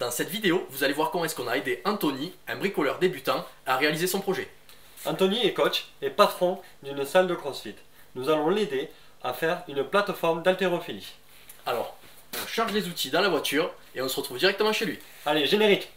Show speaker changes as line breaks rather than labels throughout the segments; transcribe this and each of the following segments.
Dans cette vidéo, vous allez voir comment est-ce qu'on a aidé Anthony, un bricoleur débutant, à réaliser son projet.
Anthony est coach et patron d'une salle de CrossFit. Nous allons l'aider à faire une plateforme d'haltérophilie.
Alors, on charge les outils dans la voiture et on se retrouve directement chez lui.
Allez, générique!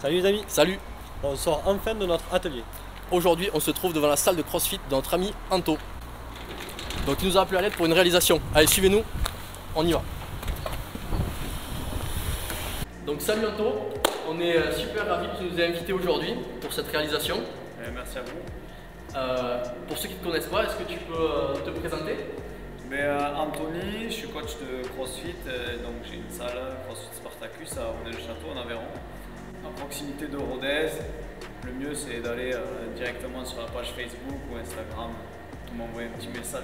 Salut les amis!
Salut!
On sort enfin de notre atelier.
Aujourd'hui, on se trouve devant la salle de CrossFit de notre ami Anto. Donc il nous a appelé à l'aide pour une réalisation. Allez, suivez-nous, on y va. Donc salut Anto, on est super ravis que tu nous aies invités aujourd'hui pour cette réalisation.
Merci à vous.
Pour ceux qui ne te connaissent pas, est-ce que tu peux te présenter?
Anthony, je suis coach de CrossFit, donc j'ai une salle CrossFit Spartacus à Honnay-le-Château en Aveyron, à proximité de Rodez. Le mieux c'est d'aller directement sur la page Facebook ou Instagram, de m'envoyer un petit message.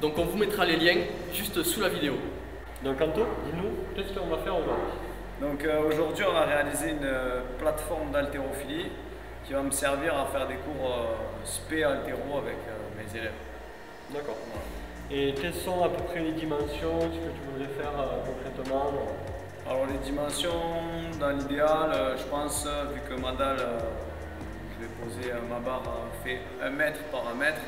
Donc on vous mettra les liens juste sous la vidéo.
Donc Anto, dis-nous, qu'est-ce qu'on va faire aujourd'hui?
Donc aujourd'hui on a réalisé une plateforme d'haltérophilie qui va me servir à faire des cours spé haltéro avec mes élèves.
D'accord. Voilà. Et quelles sont à peu près les dimensions, ce que tu voudrais faire concrètement?
Alors les dimensions, dans l'idéal, je pense, vu que ma dalle, je vais poser ma barre, fait 1 mètre par 1 mètre,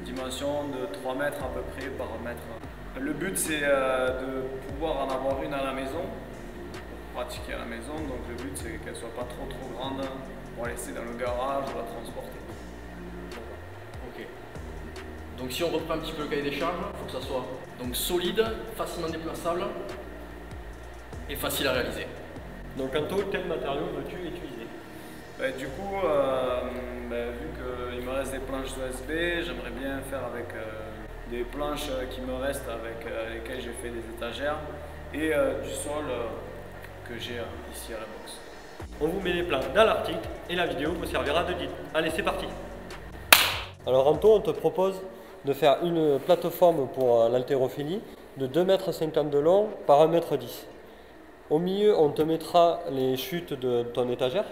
dimension de 3 mètres à peu près par 1 mètre. Le but c'est de pouvoir en avoir une à la maison, pour pratiquer à la maison, donc le but c'est qu'elle ne soit pas trop grande pour la laisser dans le garage ou la transporter.
Ok. Donc si on reprend un petit peu le cahier des charges, il faut que ça soit donc solide, facilement déplaçable et facile à réaliser. Donc
Anto, quel matériau veux-tu utiliser?
Du coup, vu qu'il me reste des planches USB, j'aimerais bien faire avec des planches qui me restent avec lesquelles j'ai fait des étagères et du sol que j'ai ici à la boxe.
On vous met les plans dans l'article et la vidéo vous servira de guide. Allez, c'est parti! Alors Anto, on te propose de faire une plateforme pour l'haltérophilie de 2,50 m de long par 1,10 m. Au milieu, on te mettra les chutes de ton étagère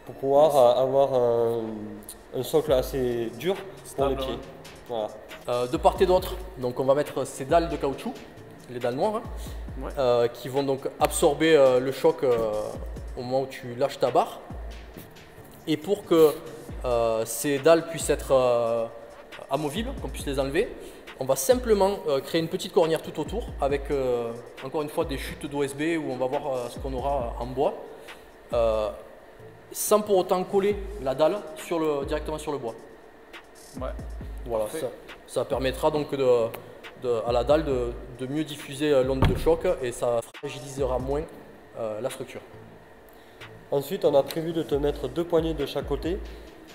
pour pouvoir avoir un socle assez dur pour les pieds. Voilà.
De part et d'autre, donc on va mettre ces dalles de caoutchouc, les dalles noires, qui vont donc absorber le choc au moment où tu lâches ta barre. Et pour que ces dalles puissent être amovibles, qu'on puisse les enlever, on va simplement créer une petite cornière tout autour avec encore une fois des chutes d'OSB où on va voir ce qu'on aura en bois, sans pour autant coller la dalle directement sur le bois.
Ouais.
Voilà, ça permettra donc à la dalle de mieux diffuser l'onde de choc et ça fragilisera moins la structure.
Ensuite, on a prévu de te mettre 2 poignées de chaque côté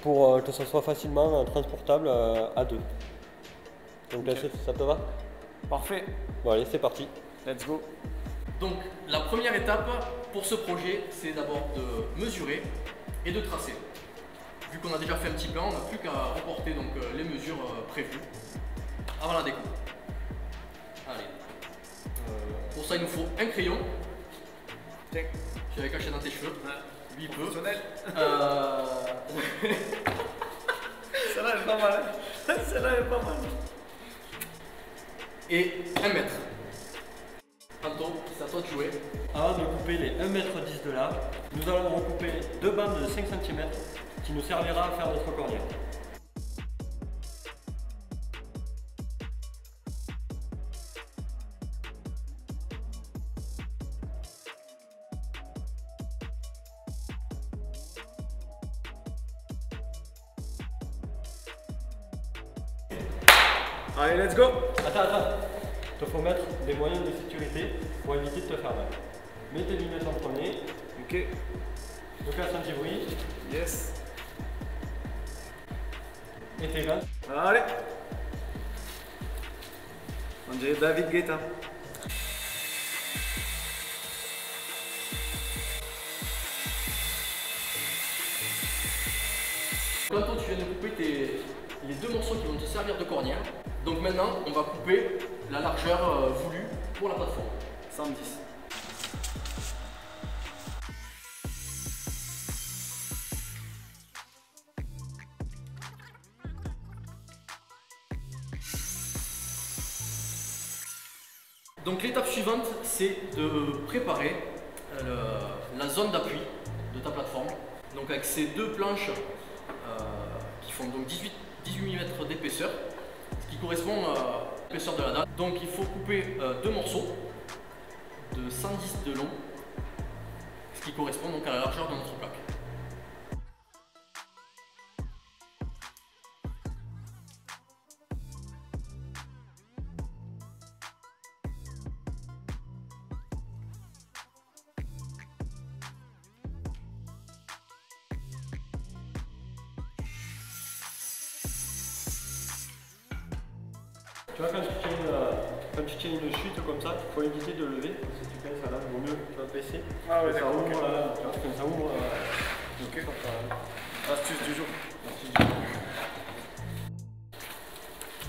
pour que ce soit facilement transportable à 2. Donc okay. Ça te va?
Parfait.
Bon allez, c'est parti.
Let's go.
Donc la première étape pour ce projet, c'est d'abord de mesurer et de tracer. Vu qu'on a déjà fait un petit plan, on n'a plus qu'à reporter donc, les mesures prévues avant la découpe. Allez. Pour ça, il nous faut un crayon.
Tiens.
Tu l'avais caché dans tes cheveux. Lui, il peut.
Celle-là, elle est pas mal. Celle-là, elle est pas mal.
Et 1 mètre. Anto, c'est à toi de jouer.
Avant de couper les 1,10 m de là, nous allons recouper 2 bandes de 5 cm qui nous servira à faire notre cornière.
Allez, let's go!
Attends. Il faut mettre des moyens de sécurité pour éviter de te faire mal. Mets tes lunettes en premier.
Ok.
Ne fais un petit bruit.
Yes.
Et tes gants.
Allez. On dirait David Guetta.
Anto, tu viens de couper les 2 morceaux qui vont te servir de cornière. Donc maintenant, on va couper la largeur voulue pour la plateforme.
110.
Donc l'étape suivante, c'est de préparer la zone d'appui de ta plateforme. Donc avec ces deux planches qui font donc 18 mm d'épaisseur, ce qui correspond à l'épaisseur de la dalle. Donc il faut couper deux morceaux de 110 de long, ce qui correspond donc à la largeur de notre plaque.
Tu vois, quand tu tiens une chute comme ça, il faut éviter de lever, parce que si tu pinces la lame, il vaut mieux tu vas baisser.
Ah ouais,
ça
d'accord.
ouvre la lame, tu vois, quand ça ouvre.
Ok. Astuce du jour.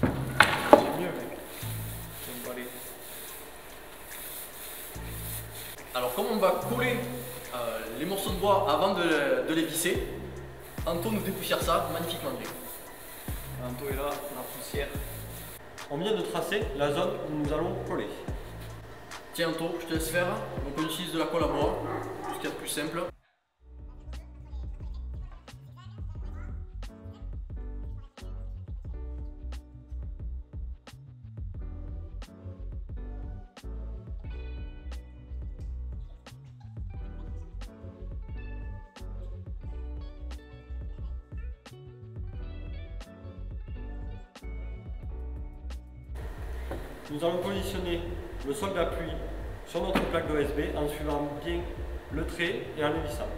C'est mieux, mec. C'est une balai.
Alors comme on va coller les morceaux de bois avant de les visser, Anto nous dépoussière ça magnifiquement bien.
Anto est là, la poussière.
On vient de tracer la zone où nous allons coller.
Tiens Anto, je te laisse faire. Donc on utilise de la colle à bois, ce qu'il y a de plus simple.
Nous allons positionner le sol d'appui sur notre plaque d'OSB en suivant bien le trait et en le vissant.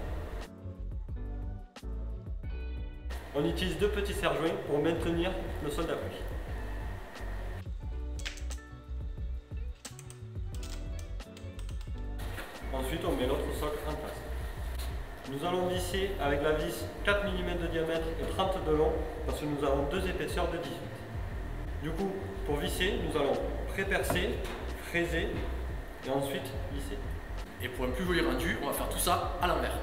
On utilise deux petits serre-joints pour maintenir le sol d'appui. Ensuite, on met notre socle en place. Nous allons visser avec la vis 4 mm de diamètre et 30 de long parce que nous avons deux épaisseurs de 18. Du coup, pour visser, nous allons pré-percer, fraiser et ensuite visser.
Et pour un plus joli rendu, on va faire tout ça à l'envers.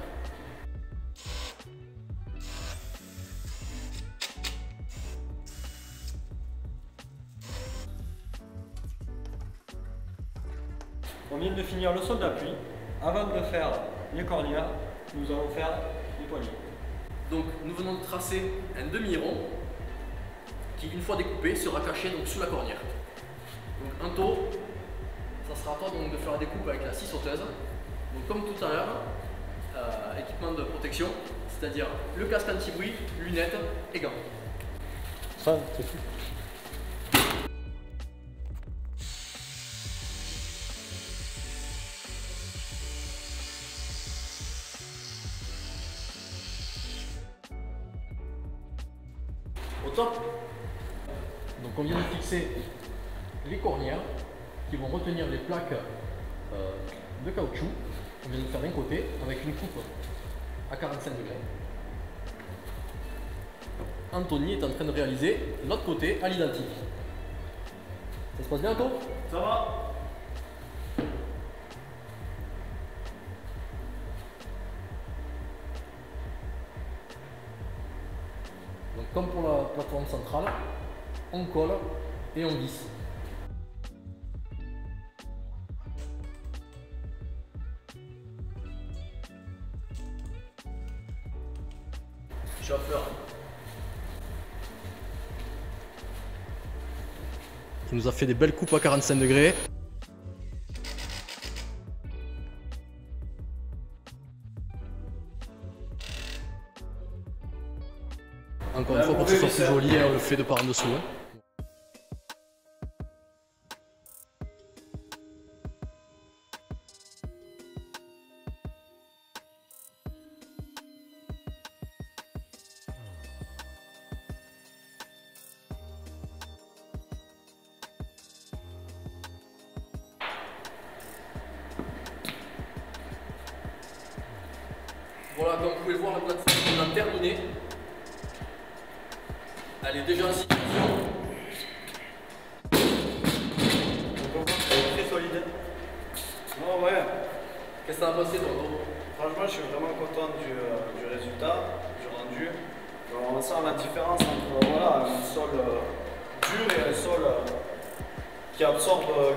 On vient de finir le sol d'appui. Avant de faire les cornières, nous allons faire les poignées.
Donc nous venons de tracer un demi-rond qui, une fois découpé, sera caché donc sous la cornière. Donc Anto, ça sera à toi donc de faire la découpe avec la scie sauteuse. Donc comme tout à l'heure, équipement de protection, c'est-à-dire le casque anti-bruit, lunettes et gants.
Ça, c'est tout.
Au top. Donc on vient de fixer les cornières qui vont retenir les plaques de caoutchouc. On vient de faire d'un côté avec une coupe à 45 degrés. Anthony est en train de réaliser l'autre côté à l'identique. Ça se passe bien, Anto?
Ça va?
Donc comme pour la plateforme centrale, on colle et on visse. Chauffeur qui nous a fait des belles coupes à 45 degrés. Encore une fois, pour que ce soit plus joli, on le fait de par en dessous. Voilà, comme vous pouvez le voir, la plateforme on a terminé. Elle est déjà en situation.
Elle est très solide.
Non, ouais.
Qu'est-ce que ça a passé, toi?
Franchement, je suis vraiment content du résultat, du rendu. On sent la différence entre voilà, un sol dur et un sol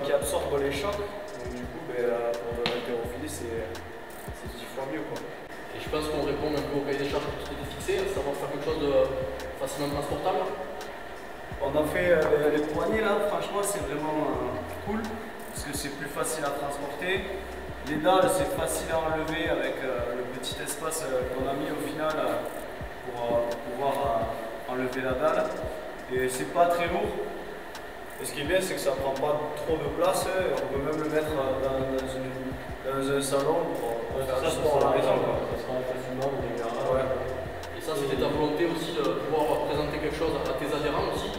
qui absorbe les chocs. Donc du coup, pour de l'haltérophilie, c'est 10 fois mieux, quoi.
Et je pense qu'on répond un peu au cahier des charges que tu t'étais fixé, à savoir faire quelque chose de facilement transportable.
On a fait les poignées là, franchement c'est vraiment cool parce que c'est plus facile à transporter. Les dalles c'est facile à enlever avec le petit espace qu'on a mis au final pour pouvoir enlever la dalle. Et c'est pas très lourd. Et ce qui est bien c'est que ça prend pas trop de place. On peut même le mettre dans un salon pour faire du sport à la maison.
Ça sera facilement dans les garages.
Ouais.
Et ça, c'était ta volonté aussi de pouvoir présenter quelque chose à tes adhérents aussi,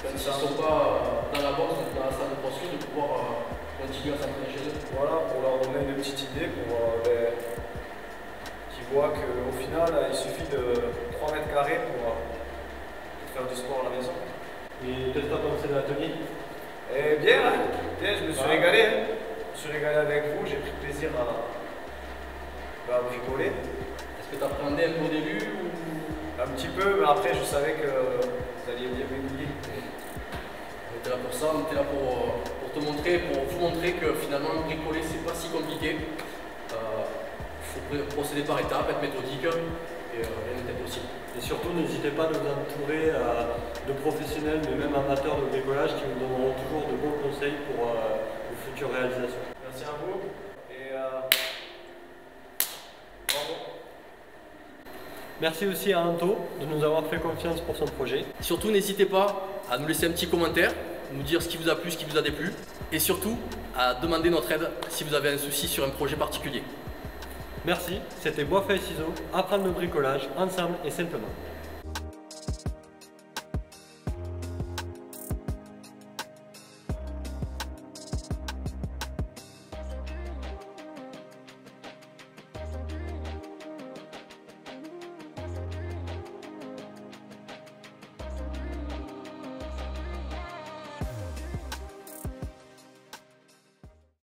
quand ils ne sont pas dans la boxe, dans la salle de crossfit, de pouvoir continuer à s'entraîner chez eux.
Voilà, pour leur donner une petite idée, pour qu'ils voient qu'au final, il suffit de 3 mètres carrés pour faire du sport à la maison.
Et qu'est-ce que tu as pensé de l'atelier?
Eh bien, je me suis régalé. Je me suis régalé avec vous, j'ai pris plaisir à bricoler.
Est-ce que tu appréhendais un peu au début ou...
Un petit peu, mais après je savais que vous alliez bien m'aiguiller.
On était là pour ça, on était là pour te montrer, pour vous montrer que finalement bricoler c'est pas si compliqué. Il faut procéder par étapes, être méthodique et rien n'est impossible.
Et surtout n'hésitez pas à vous entourer de professionnels, mais même amateurs de bricolage qui vous donneront toujours de bons conseils pour vos futures réalisations.
Merci à vous et bravo.
Merci aussi à Anto de nous avoir fait confiance pour son projet.
Surtout, n'hésitez pas à nous laisser un petit commentaire, nous dire ce qui vous a plu, ce qui vous a déplu, et surtout à demander notre aide si vous avez un souci sur un projet particulier.
Merci, c'était Bois Feuille Ciseaux, apprendre le bricolage ensemble et simplement.